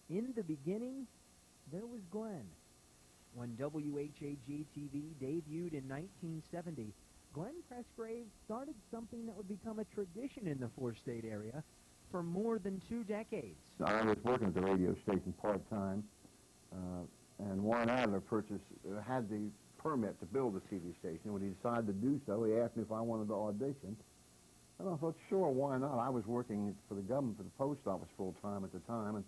In the beginning, there was Glenn. When WHAG-TV debuted in 1970, Glenn Presgrave started something that would become a tradition in the four-state area for more than 2 decades. I was working at the radio station part-time, and Warren Adler had the permit to build a TV station. When he decided to do so, he asked me if I wanted to audition. And I thought, sure, why not? I was working for the government, for the post office full-time at the time, and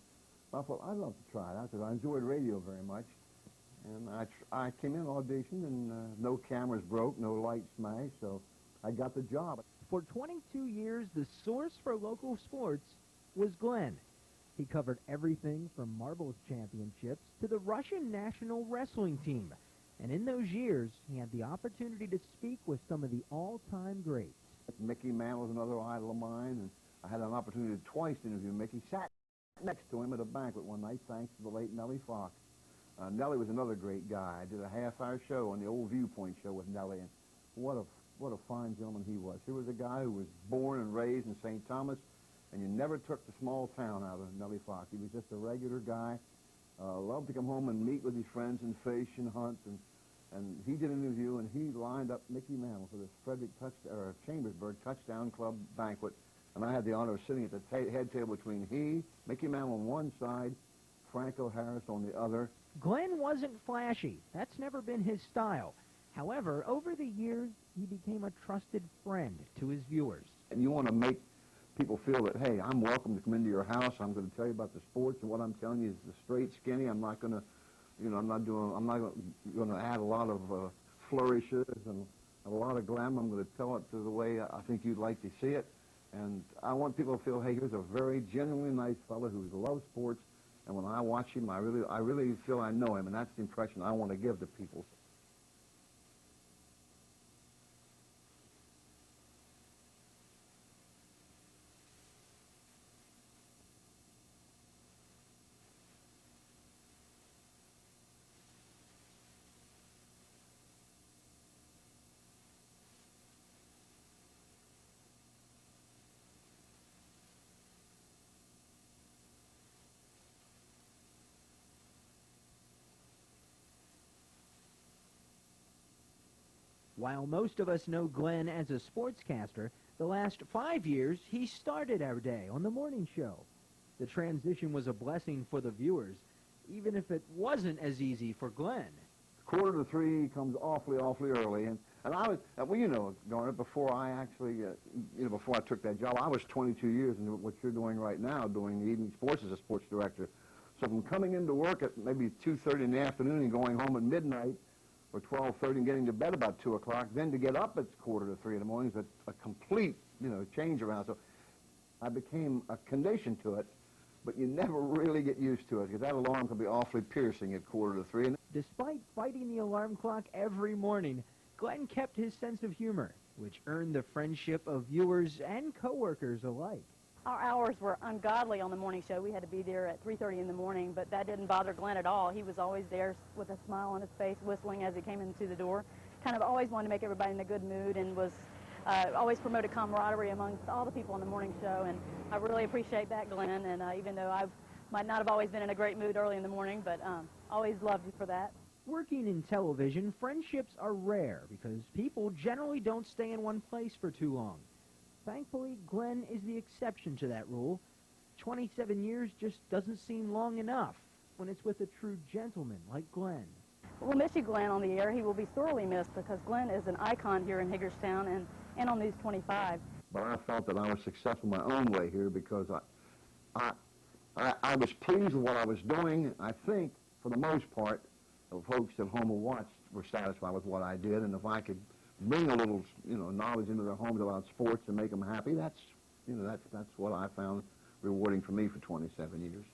I thought, I'd love to try it out, because I enjoyed radio very much. And I came in, auditioned, and no cameras broke, no lights smashed, so I got the job. For 22 years, the source for local sports was Glenn. He covered everything from marbles championships to the Russian national wrestling team. And in those years, he had the opportunity to speak with some of the all-time greats. Mickey Mantle was another idol of mine, and I had an opportunity to twice interview Mickey. Sat next to him at a banquet one night, thanks to the late Nellie Fox. Nellie was another great guy. I did a half-hour show on the old Viewpoint show with Nellie, and what a fine gentleman he was. He was a guy who was born and raised in St. Thomas, and you never took the small town out of Nellie Fox. He was just a regular guy. Loved to come home and meet with his friends and fish and hunt, and he did an interview, and he lined up Mickey Mantle for this Chambersburg Touchdown Club banquet, and I had the honor of sitting at the head table between Mickey Mantle on one side, Franco Harris on the other. Glenn wasn't flashy. That's never been his style. However, over the years, he became a trusted friend to his viewers. And you want to make people feel that, hey, I'm welcome to come into your house. I'm going to tell you about the sports, and what I'm telling you is the straight, skinny. I'm not going to, I'm not going to add a lot of flourishes and a lot of glam. I'm going to tell it to the way I think you'd like to see it. And I want people to feel, hey, here's a very genuinely nice fellow who loves sports. And when I watch him, I really feel I know him, and that's the impression I want to give to people. While most of us know Glenn as a sportscaster, the last 5 years he started our day on the morning show. The transition was a blessing for the viewers, even if it wasn't as easy for Glenn. 2:45 comes awfully early, and I was, well, Garner, before I actually, before I took that job, I was 22 years into what you're doing right now, doing the evening sports as a sports director. So from coming into work at maybe 2:30 in the afternoon and going home at midnight, or 12:30 and getting to bed about 2 o'clock, then to get up at 2:45 in the morning is a complete, change around. So I became conditioned to it, but you never really get used to it, because that alarm can be awfully piercing at 2:45. Despite fighting the alarm clock every morning, Glenn kept his sense of humor, which earned the friendship of viewers and coworkers alike. Our hours were ungodly on the morning show. We had to be there at 3:30 in the morning, but that didn't bother Glenn at all. He was always there with a smile on his face, whistling as he came into the door. Kind of always wanted to make everybody in a good mood, and was always promoted camaraderie amongst all the people on the morning show. And I really appreciate that, Glenn. And even though I might not have always been in a great mood early in the morning, but always loved you for that. Working in television, friendships are rare because people generally don't stay in one place for too long. Thankfully, Glenn is the exception to that rule. 27 years just doesn't seem long enough when it's with a true gentleman like Glenn. We'll miss you, Glenn, on the air. He will be sorely missed, because Glenn is an icon here in Hagerstown and on News 25. But I felt that I was successful my own way here, because I was pleased with what I was doing. I think, for the most part, the folks at home who watched were satisfied with what I did, and if I could bring a little, knowledge into their homes about sports and make them happy, that's what I found rewarding for me for 27 years.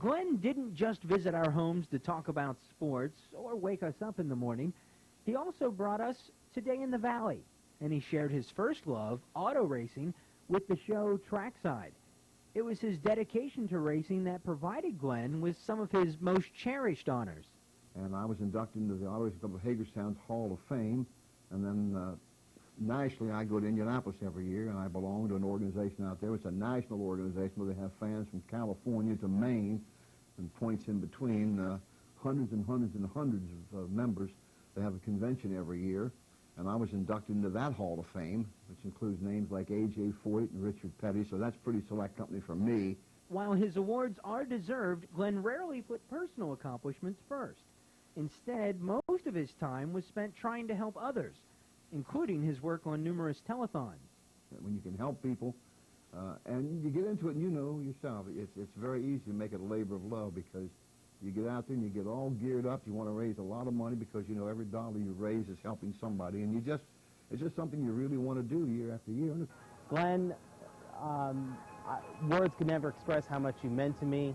Glenn didn't just visit our homes to talk about sports or wake us up in the morning. He also brought us Today in the Valley, and he shared his first love, auto racing, with the show Trackside. It was his dedication to racing that provided Glenn with some of his most cherished honors. And I was inducted into the Auto Racing Club of Hagerstown's Hall of Fame. And then nationally, I go to Indianapolis every year, and I belong to an organization out there. It's a national organization where they have fans from California to Maine and points in between, hundreds and hundreds and hundreds of members. They have a convention every year, and I was inducted into that Hall of Fame, which includes names like A.J. Foyt and Richard Petty, so that's pretty select company for me. While his awards are deserved, Glenn rarely put personal accomplishments first. Instead, most of his time was spent trying to help others, including his work on numerous telethons. When you can help people, and you get into it and you know yourself, it's very easy to make it a labor of love because you get out there and you get all geared up. You want to raise a lot of money because you know every dollar you raise is helping somebody, and it's just something you really want to do year after year. Glenn, words could never express how much you meant to me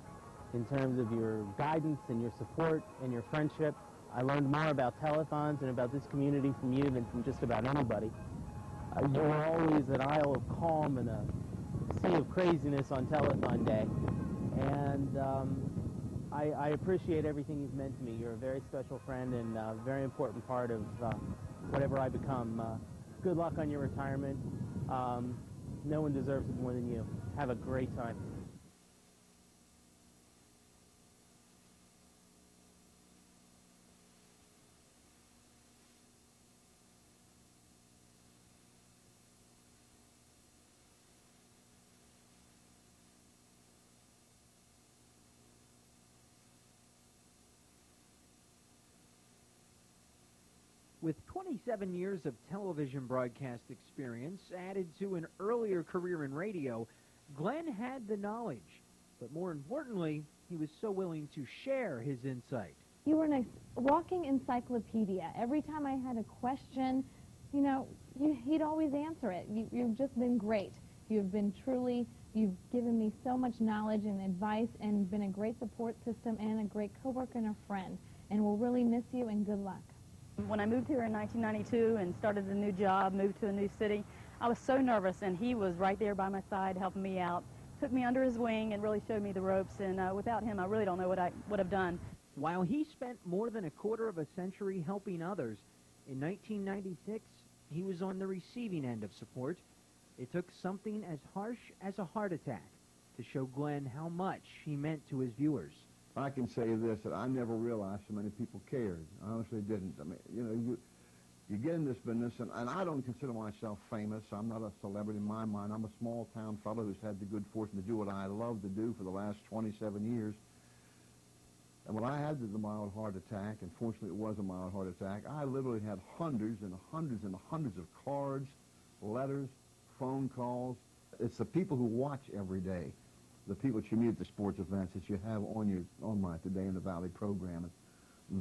in terms of your guidance and your support and your friendship. I learned more about telethons and about this community from you than from just about anybody. You were always an isle of calm in a sea of craziness on telethon day. And I appreciate everything you've meant to me. You're a very special friend and a very important part of whatever I become. Good luck on your retirement. No one deserves it more than you. Have a great time. With 27 years of television broadcast experience added to an earlier career in radio, Glenn had the knowledge, but more importantly, he was so willing to share his insight. You were a walking encyclopedia. Every time I had a question, you know, he'd always answer it. You've just been great. You've given me so much knowledge and advice and been a great support system and a great coworker and a friend. And we'll really miss you, and good luck. When I moved here in 1992 and started a new job, moved to a new city, I was so nervous, and he was right there by my side helping me out. Took me under his wing and really showed me the ropes, and without him, I really don't know what I would have done. While he spent more than a quarter of a century helping others, in 1996, he was on the receiving end of support. It took something as harsh as a heart attack to show Glenn how much he meant to his viewers. I can say this, that I never realized so many people cared. I honestly didn't. I mean, you know, you get in this business, and I don't consider myself famous. I'm not a celebrity in my mind. I'm a small-town fellow who's had the good fortune to do what I love to do for the last 27 years. And when I had the mild heart attack, and fortunately it was a mild heart attack, I literally had hundreds and hundreds and hundreds of cards, letters, phone calls. It's the people who watch every day, the people that you meet at the sports events that you have on my Today in the Valley program,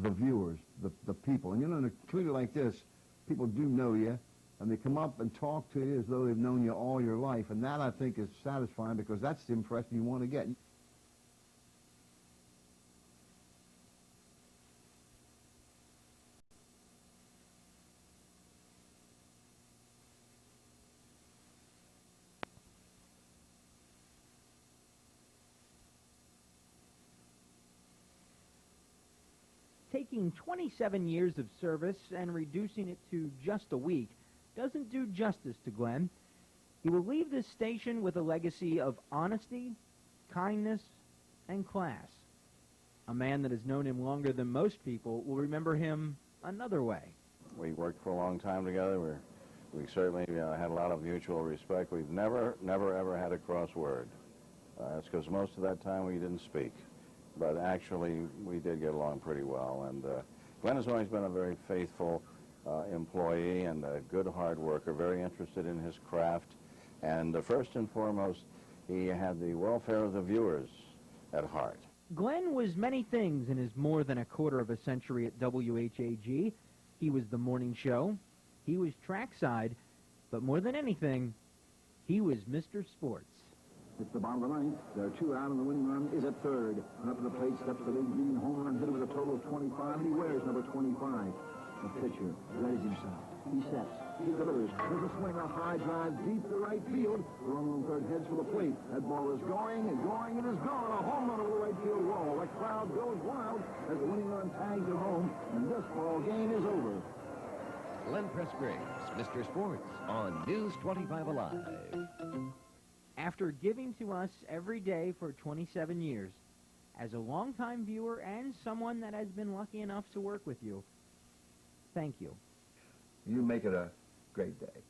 the viewers, the people. And you know, in a community like this, people do know you, and they come up and talk to you as though they've known you all your life. And that, I think, is satisfying because that's the impression you want to get. Taking 27 years of service and reducing it to just a week doesn't do justice to Glenn. He will leave this station with a legacy of honesty, kindness, and class. A man that has known him longer than most people will remember him another way. We worked for a long time together. We certainly had a lot of mutual respect. We've never, ever had a cross word. That's because most of that time we didn't speak. But actually, we did get along pretty well. And Glenn has always been a very faithful employee and a good hard worker, very interested in his craft. And first and foremost, he had the welfare of the viewers at heart. Glenn was many things in his more than a quarter of a century at WHAG. He was the morning show. He was trackside. But more than anything, he was Mr. Sports. It's the bottom of the ninth. There are two out, and the winning run is at third. And up to the plate steps the big green home run hitter with a total of 25, and he wears number 25. The pitcher readies himself. He sets. He delivers. There's a swing, a high drive deep to right field. The runner on third heads for the plate. That ball is going and going and is gone. A home run over the right field wall. The crowd goes wild as the winning run tags it home, and this ball game is over. Glenn Press Graves, Mr. Sports, on News 25 Alive. After giving to us every day for 27 years, as a longtime viewer and someone that has been lucky enough to work with you, thank you. You make it a great day.